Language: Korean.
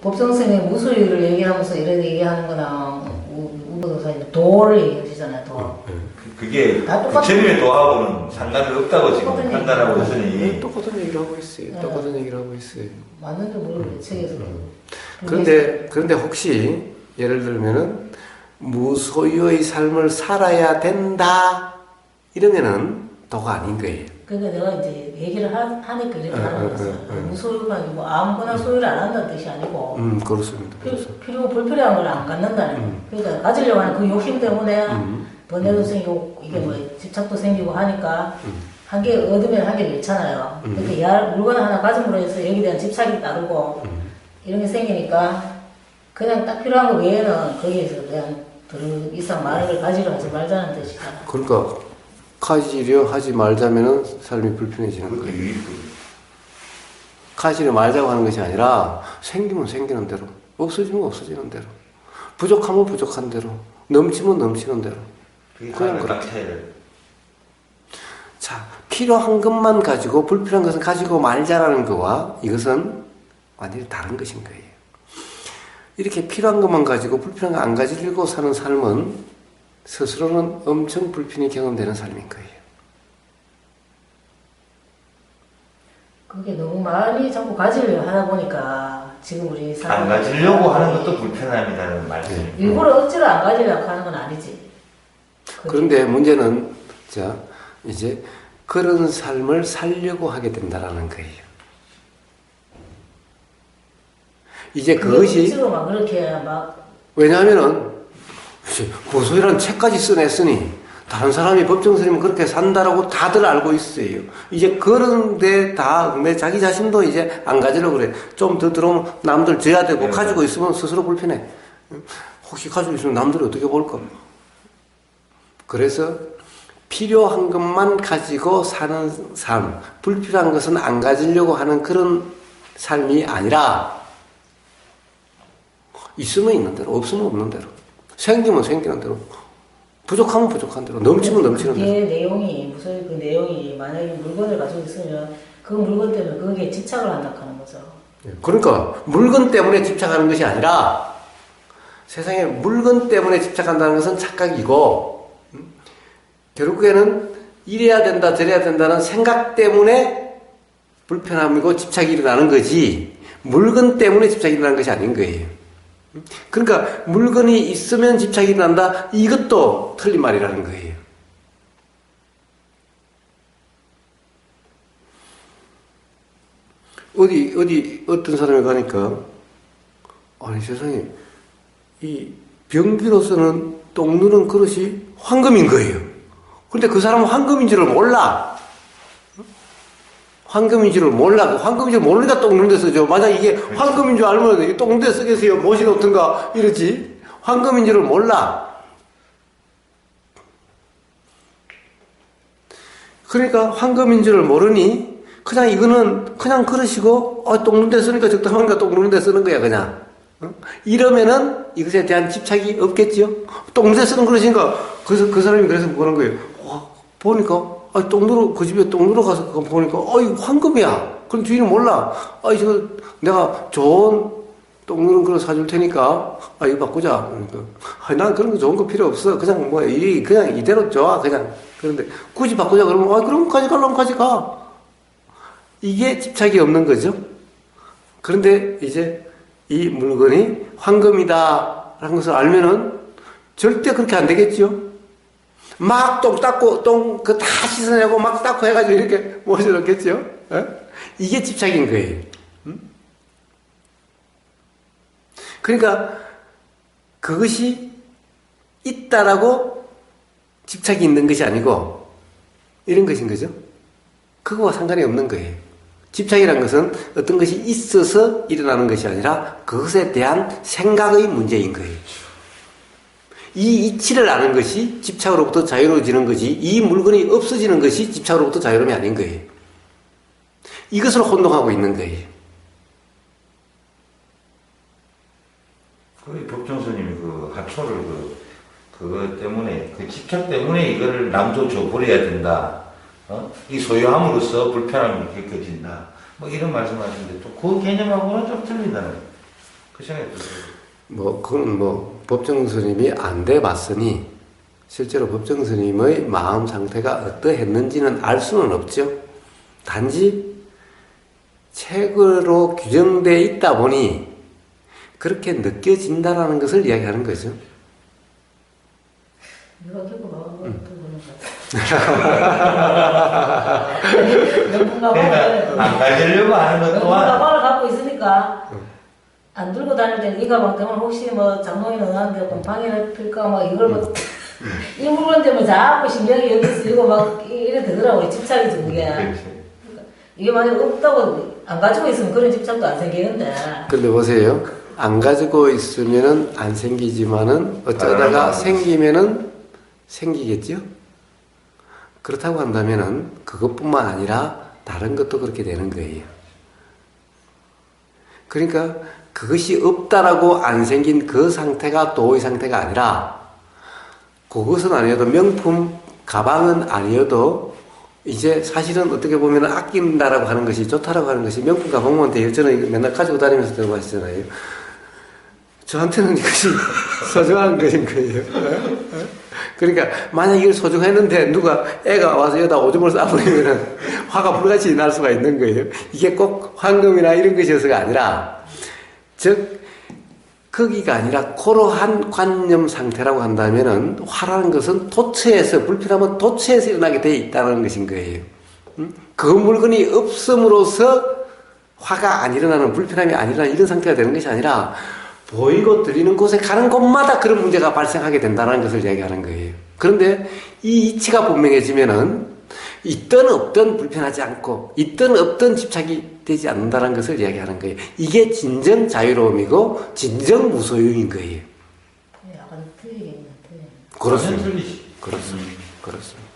법정 스님이 무소유를 얘기하면서 이런 얘기하는 거나 우도사님 도를 얘기하시잖아요. 도. 그게 다 똑같은 부처님의 도하고는 상관이 없다고 지금 판단하고 있으니 똑같은 얘기를 하고 있어요. 네. 똑같은 얘기를 하고 있어요. 맞는지 모르겠어요. 책에서. 그런데 혹시 예를 들면은 무소유의 삶을 살아야 된다 이러면은 도가 아닌 거예요. 그러니까 내가 이제 얘기를 하니까 이렇게 하는 거죠. 무소유가 아니고 아무거나 소유를 안 한다는 뜻이 아니고 그렇습니다. 필요 불필요한 걸 안 갖는다는 거예요. 그러니까 가지려고 하는 그 욕심 때문에 번뇌도 생기고 이게 뭐 집착도 생기고 하니까 한 개 얻으면 한 개를 잃잖아요. 그렇게 물건 하나 가짐으로 해서 여기에 대한 집착이 따르고 이런 게 생기니까 그냥 딱 필요한 거 외에는 거기에서 그냥 더 이상 많은 걸 가지려 하지 말자는 뜻이잖아요. 그러니까 가지려 하지 말자면은 삶이 불편해지는 그것도 거예요. 유익도 가지려 말자고 하는 것이 아니라 생기면 생기는 대로, 없어지면 없어지는 대로, 부족하면 부족한 대로, 넘치면 넘치는 대로. 그게 그냥 하나의 그렇게. 낙차예요. 자, 필요한 것만 가지고 불필요한 것은 가지고 말자라는 거와 이것은 완전히 다른 것인 거예요. 이렇게 필요한 것만 가지고 불필요한 거 안 가지려고 사는 삶은 스스로는 엄청 불편이 경험되는 삶인 거예요. 그게 너무 많이 자꾸 가지려고 하다 보니까 지금 우리 안 가지려고 하는 것도 불편함이라는 말씀. 일부러 억지로 안 가지려고 하는 건 아니지. 그런데 문제는 자 이제 그런 삶을 살려고 하게 된다라는 거예요. 이제 그것이 억지로 막 그렇게 막 왜냐하면은 무소유라는 책까지 써냈으니 다른 사람이 법정 스님은 그렇게 산다라고 다들 알고 있어요. 이제 그런데 다 내 자기 자신도 이제 안 가지려고 그래. 좀 더 들어오면 남들 져야 되고 가지고 있으면 스스로 불편해. 혹시 가지고 있으면 남들이 어떻게 볼까? 그래서 필요한 것만 가지고 사는 삶, 불필요한 것은 안 가지려고 하는 그런 삶이 아니라 있으면 있는 대로, 없으면 없는 대로, 생기면 생기는 대로, 부족하면 부족한 대로, 넘치면 넘치는 대로. 그게 내용이 무슨 그 내용이 만약에 물건을 가지고 있으면 그 물건 때문에 거기에 집착을 한다 하는 거죠. 그러니까 물건 때문에 집착하는 것이 아니라 세상에 물건 때문에 집착한다는 것은 착각이고 결국에는 이래야 된다 저래야 된다는 생각 때문에 불편함이고 집착이 일어나는 거지 물건 때문에 집착이 일어나는 것이 아닌 거예요. 그러니까 물건이 있으면 집착이 일어난다 이것도 틀린 말이라는 거예요. 어떤 사람이 가니까 아니 세상에 이 병기로서는 똥 누는 그릇이 황금인 거예요. 근데 그 사람은 황금인 줄을 몰라. 황금인 줄을 몰라. 황금인 줄 모르니까 똥 누는 데 쓰죠. 만약 이게 황금인 줄 알면 똥 누는 데 쓰겠어요. 못이 놓든가 이러지. 황금인 줄을 몰라. 그러니까 황금인 줄을 모르니 그냥 이거는 그냥 그릇이고 똥 누는 데 쓰니까 적당한가 똥 누는 데 쓰는 거야 그냥. 이러면은 이것에 대한 집착이 없겠지요. 똥 누는 데 쓰는 그릇인가. 그래서 그 사람이 그래서 뭐라는 거예요. 보니까 똥 누러 그 집에 똥 누러 가서 보니까 이거 황금이야. 그럼 주인은 몰라. 이거 내가 좋은 똥 누는 그릇 사줄 테니까 이거 바꾸자. 그러니까 난 그런 거 좋은 거 필요 없어. 그냥 그냥 이대로 좋아. 그냥 그런데 굳이 바꾸자 그러면 그럼 가져가려면 가져가. 이게 집착이 없는 거죠. 그런데 이제 이 물건이 황금이다라는 것을 알면은 절대 그렇게 안 되겠죠. 막 똥 닦고 똥 다 씻어내고 막 닦고 해가지고 이렇게 모셔놓겠죠. 이게 집착인 거예요. 그러니까 그것이 있다라고 집착이 있는 것이 아니고 이런 것인 거죠. 그거와 상관이 없는 거예요. 집착이라는 것은 어떤 것이 있어서 일어나는 것이 아니라 그것에 대한 생각의 문제인 거예요. 이 이치를 아는 것이 집착으로부터 자유로워지는 거지 이 물건이 없어지는 것이 집착으로부터 자유로움이 아닌 거예요. 이것을 혼동하고 있는 거예요. 그 법정스님이 그 하초를 그거 때문에 그 집착 때문에 이거를 남도 줘버려야 된다. 이 소유함으로써 불편함이 느껴진다. 뭐 이런 말씀하시는데 또 그 개념하고는 좀 틀린다는 거예요. 그 생각이 들어요. 뭐 그건 뭐 법정 스님이 안 돼 봤으니 실제로 법정 스님의 마음 상태가 어떠했는지는 알 수는 없죠. 단지 책으로 규정되어 있다 보니 그렇게 느껴진다라는 것을 이야기하는 거죠. 누가 겪어봐도 그거는 같아. 명품가방을 안 가지려고 하는 것 또한 명품가방을 갖고 있으니까 안 들고 다닐 때는 이 가방 때문에 혹시 뭐 장롱이 넣어놨는데 곰팡이를 필까 막 이걸 뭐 이 물건 때문에 자꾸 신경이 여기 쓰이고 막 이래 되더라고요. 집착이지 그게. 그렇지. 이게 만약 없다고 안 가지고 있으면 그런 집착도 안 생기는데. 근데 보세요. 안 가지고 있으면은 안 생기지만은 어쩌다가 생기면은 생기겠죠? 그렇다고 한다면은 그것뿐만 아니라 다른 것도 그렇게 되는 거예요. 그러니까 그것이 없다라고 안 생긴 그 상태가 도의 상태가 아니라 그것은 아니어도 명품 가방은 아니어도 이제 사실은 어떻게 보면 아낀다라고 하는 것이 좋다라고 하는 것이 명품 가방만 돼요. 저는 맨날 가지고 다니면서 들어봤잖아요. 저한테는 이것이 소중한 것인 거예요. 그러니까 만약 이걸 소중했는데 누가 애가 와서 여기다 오줌을 싸버리면은 화가 불같이 날 수가 있는 거예요. 이게 꼭 황금이나 이런 것이어서가 아니라 즉 거기가 아니라 그러한 관념 상태라고 한다면은 화라는 것은 도처에서 불편하면 도처에서 일어나게 돼 있다는 것인 거예요. 그 물건이 없음으로써 화가 안 일어나는 불편함이 안 일어나는 이런 상태가 되는 것이 아니라 보이고 들리는 곳에 가는 곳마다 그런 문제가 발생하게 된다는 것을 이야기하는 거예요. 그런데 이 이치가 분명해지면은 있든 없든 불편하지 않고 있든 없든 집착이 되지 않는다는 것을 이야기하는 거예요. 이게 진정 자유로움이고 진정 무소유인 거예요. 약간 틀리겠네. 그렇습니다. 틀리지. 그렇습니다. 그렇습니다.